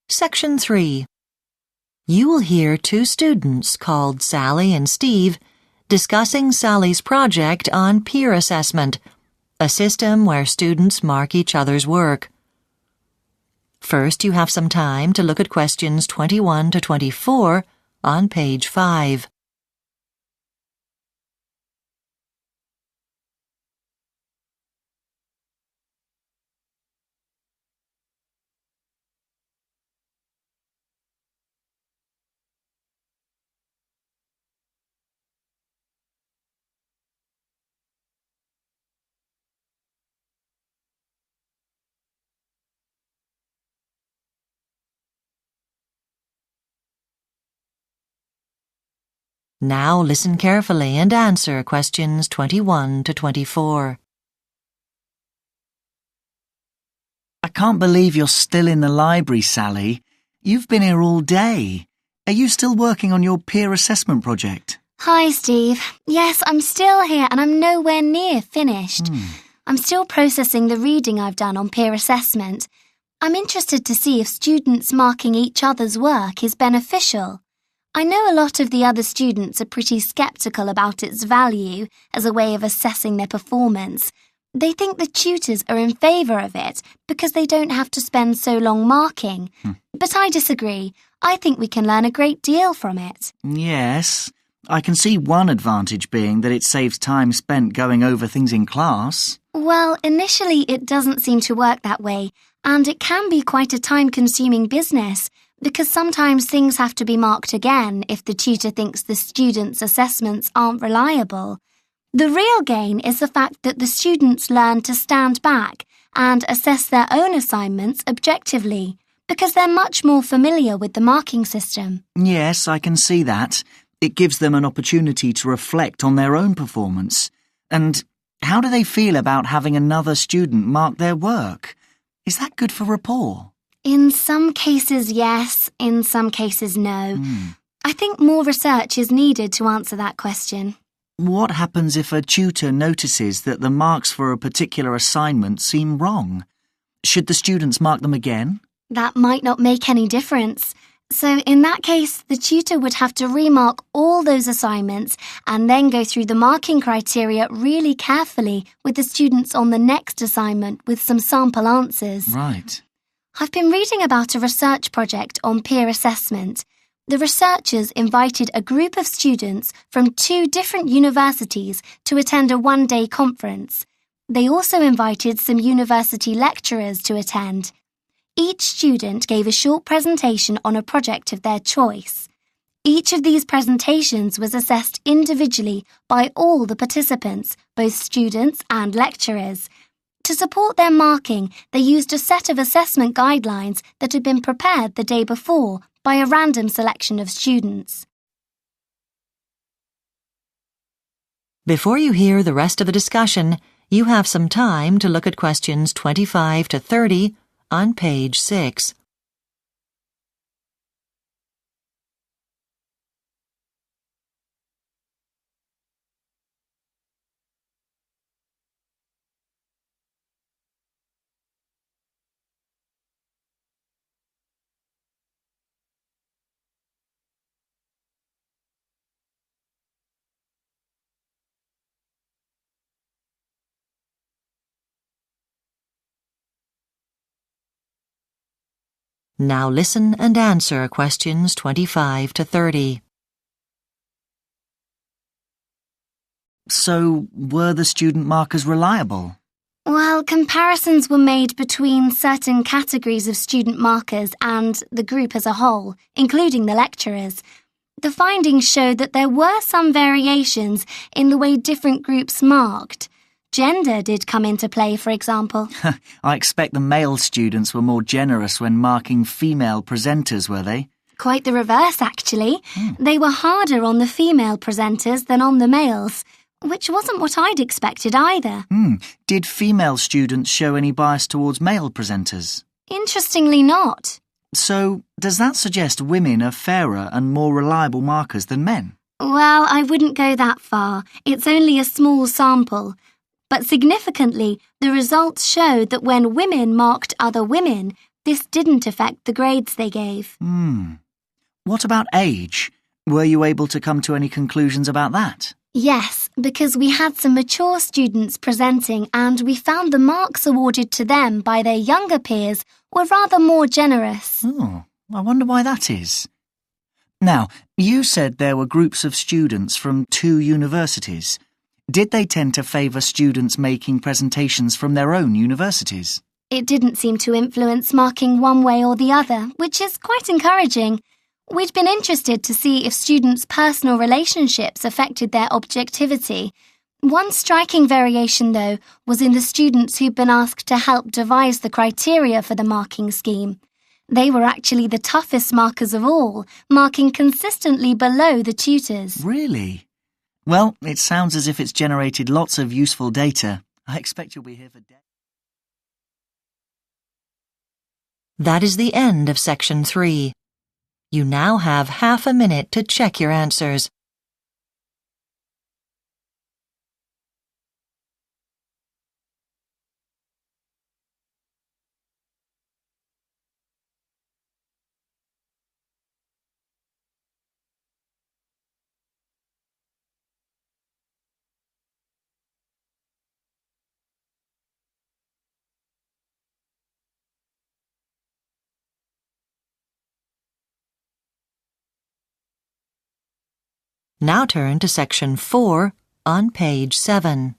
Section 3. You will hear two students called Sally and Steve discussing Sally's project on peer assessment, a system where students mark each other's work. First, you have some time to look at questions 21 to 24 on page 5. Now listen carefully and answer questions 21 to 24. I can't believe you're still in the library, Sally. You've been here all day. Are you still working on your peer assessment project? Hi, Steve. Yes, I'm still here and I'm nowhere near finished. I'm still processing the reading I've done on peer assessment. I'm interested to see if students marking each other's work is beneficial. I know a lot of the other students are pretty sceptical about its value as a way of assessing their performance. They think the tutors are in favour of it because they don't have to spend so long marking. But I disagree. I think we can learn a great deal from it. Yes. I can see one advantage being that it saves time spent going over things in class. Well, initially it doesn't seem to work that way, and it can be quite a time-consuming business because sometimes things have to be marked again if the tutor thinks the students' assessments aren't reliable. The real gain is the fact that the students learn to stand back and assess their own assignments objectively because they're much more familiar with the marking system. Yes, I can see that. It gives them an opportunity to reflect on their own performance. And how do they feel about having another student mark their work? Is that good for rapport? In some cases, yes. In some cases, no. I think more research is needed to answer that question. What happens if a tutor notices that the marks for a particular assignment seem wrong? Should the students mark them again? That might not make any difference. So in that case, the tutor would have to remark all those assignments and then go through the marking criteria really carefully with the students on the next assignment with some sample answers. Right. I've been reading about a research project on peer assessment. The researchers invited a group of students from 2 different universities to attend a one-day conference. They also invited some university lecturers to attend. Each student gave a short presentation on a project of their choice. Each of these presentations was assessed individually by all the participants, both students and lecturers. To support their marking, they used a set of assessment guidelines that had been prepared the day before by a random selection of students. Before you hear the rest of the discussion, you have some time to look at questions 25 to 30 on page 6. Now listen and answer questions 25 to 30. So, were the student markers reliable? Well, comparisons were made between certain categories of student markers and the group as a whole, including the lecturers. The findings showed that there were some variations in the way different groups marked. Gender did come into play, for example. I expect the male students were more generous when marking female presenters, were they? Quite the reverse, actually. They were harder on the female presenters than on the males, which wasn't what I'd expected either. Did female students show any bias towards male presenters? Interestingly not. So, does that suggest women are fairer and more reliable markers than men? Well, I wouldn't go that far. It's only a small sample. But significantly, the results showed that when women marked other women, This didn't affect the grades they gave. What about age? Were you able to come to any conclusions about that? Yes, because we had some mature students presenting and we found the marks awarded to them by their younger peers were rather more generous. Oh, I wonder why that is. Now, you said there were groups of students from 2 universities. Did they tend to favour students making presentations from their own universities? It didn't seem to influence marking one way or the other, which is quite encouraging. We'd been interested to see if students' personal relationships affected their objectivity. One striking variation, though, was in the students who'd been asked to help devise the criteria for the marking scheme. They were actually the toughest markers of all, marking consistently below the tutors. Really? Well, it sounds as if it's generated lots of useful data. I expect you'll be here for days. That is the end of Section 3. You now have half a minute to check your answers. Now turn to Section 4 on page 7.